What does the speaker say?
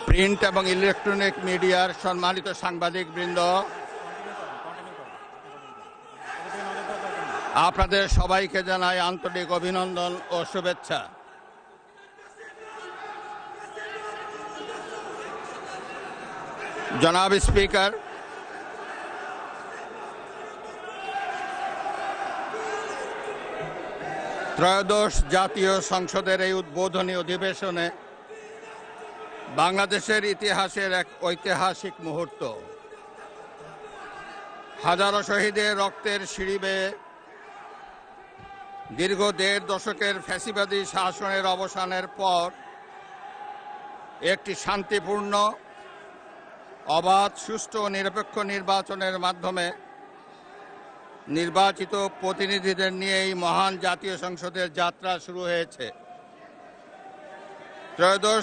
Print এবং electronic মিডিয়ার সম্মানিত সাংবাদিকবৃন্দ, আপনাদের সবাইকে জানাই আন্তরিক অভিনন্দন ও শুভেচ্ছা। জনাব স্পিকার, ত্রয়োদশ জাতীয় সংসদের এই উদ্বোধনী অধিবেশনে বাংলাদেশের ইতিহাসের এক ঐতিহাসিক মুহূর্ত। হাজারো শহীদের রক্তের সিঁড়ি বেয়ে দীর্ঘ ১.৫ দশকের ফ্যাসিবাদী শাসনের অবসানের পর একটি শান্তিপূর্ণ, অবাধ, সুষ্ঠু ও নিরপেক্ষ নির্বাচনের মাধ্যমে নির্বাচিত প্রতিনিধিদের নিয়ে এই মহান জাতীয় সংসদের যাত্রা শুরু হয়েছে। ত্রয়োদশ